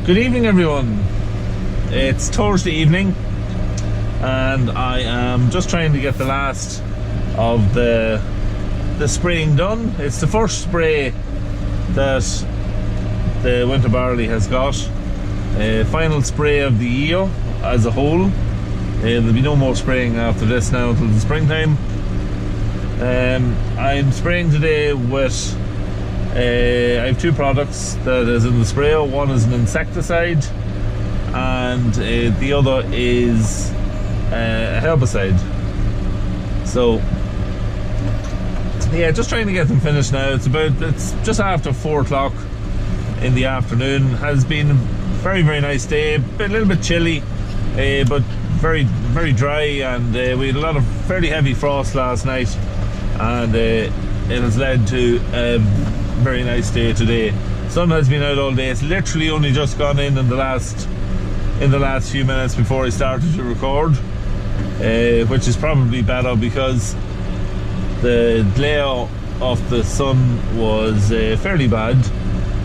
Good evening, everyone. It's Thursday evening, and I am just trying to get the last of the spraying done. It's the first spray that the winter barley has got. Final spray of the year as a whole. There'll be no more spraying after this now until the springtime. I'm spraying today with I have two products that is in the sprayer. One is an insecticide and the other is a herbicide. So yeah, just trying to get them finished now. It's just after 4 o'clock in the afternoon. Has been a very, very nice day. A little bit chilly, but very, very dry, and we had a lot of fairly heavy frost last night, and it has led to a very nice day today. Sun has been out all day. It's literally only just gone in the last few minutes before I started to record, which is probably better because the glare of the sun was fairly bad,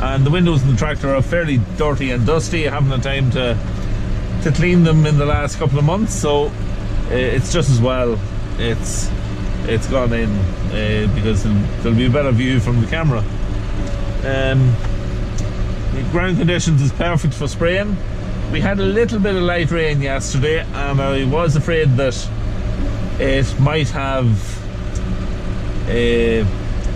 and the windows in the tractor are fairly dirty and dusty. I haven't had time to clean them in the last couple of months, so it's just as well it's gone in, because there'll be a better view from the camera. The ground conditions is perfect for spraying. We had a little bit of light rain yesterday, and I was afraid that it might have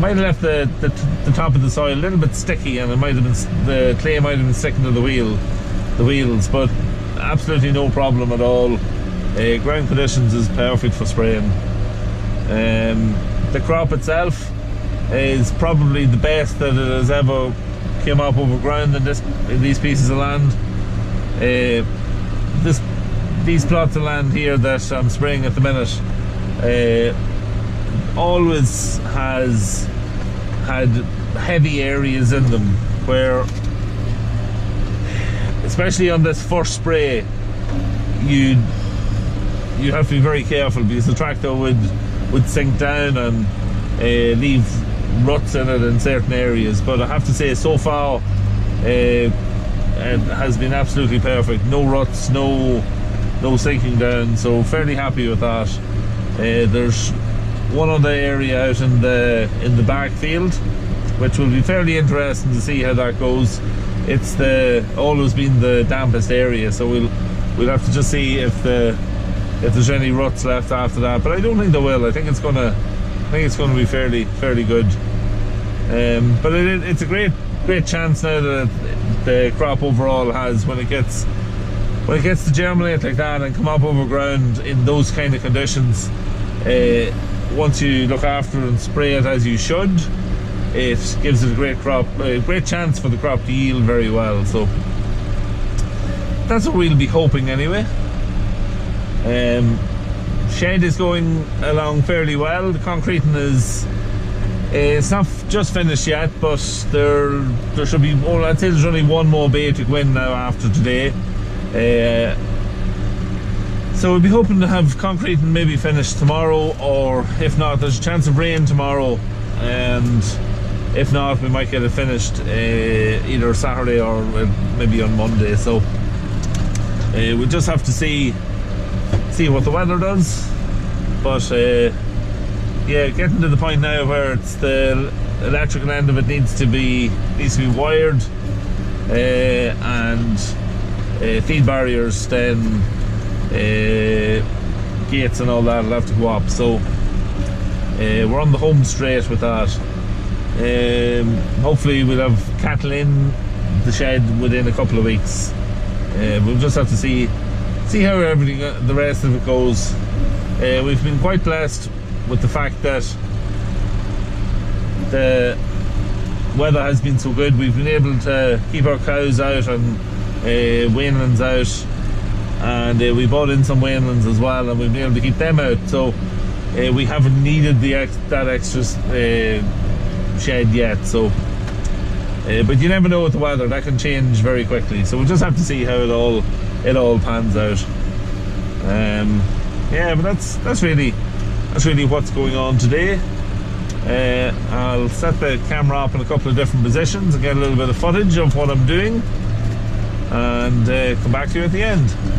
left the top of the soil a little bit sticky, and the clay might have been sticking to the wheels, but absolutely no problem at all. Ground conditions is perfect for spraying. The crop itself is probably the best that it has ever came up over ground in these pieces of land. These plots of land here that I'm spraying at the minute always has had heavy areas in them where, especially on this first spray, you have to be very careful, because the tractor would sink down and leave ruts in it in certain areas. But I have to say, so far it has been absolutely perfect. No ruts, no sinking down, so fairly happy with that. There's one other area out in the back field which will be fairly interesting to see how that goes. It's always been the dampest area, so we'll have to just see if there's any ruts left after that, but I don't think there will. I think it's gonna be fairly good. But it's a great chance now that the crop overall has, when it gets to germinate like that and come up over ground in those kind of conditions. Once you look after and spray it as you should, it gives it a great chance for the crop to yield very well. So that's what we'll be hoping anyway. Shed is going along fairly well. The concreting it's not just finished yet, but there should be more. I'd say there's only one more bay to go in now after today. So we'll be hoping to have concreting maybe finished tomorrow, or if not, there's a chance of rain tomorrow, and if not, we might get it finished either Saturday or maybe on Monday. So we'll just have to see what the weather does. But yeah, getting to the point now where it's the electrical end of it needs to be wired, and feed barriers, then gates and all that will have to go up. So we're on the home straight with that. Hopefully we'll have cattle in the shed within a couple of weeks. We'll just have to see how everything, the rest of it goes. We've been quite blessed with the fact that the weather has been so good. We've been able to keep our cows out and weanlings out, and we bought in some weanlings as well, and we've been able to keep them out. So we haven't needed that extra shed yet. So but you never know with the weather, that can change very quickly. So we'll just have to see how it all pans out. Yeah, but that's really what's going on today. I'll set the camera up in a couple of different positions and get a little bit of footage of what I'm doing. and come back to you at the end.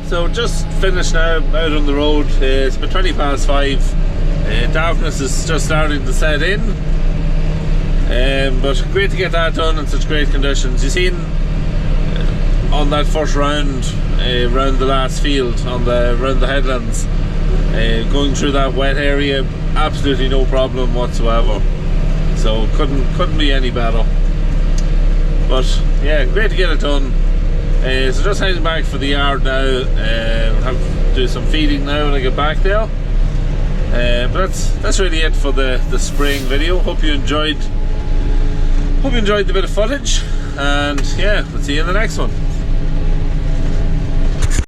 So just finished now, out on the road. It's about 20 past 5. Darkness is just starting to set in. But great to get that done in such great conditions. You seen on that first round, around the last field, around the headlands, going through that wet area, absolutely no problem whatsoever. So couldn't be any better. But yeah, great to get it done. So just heading back for the yard now. Have to do some feeding now when I get back there. But that's really it for the spraying video. Hope you enjoyed the bit of footage, and yeah, we'll see you in the next one.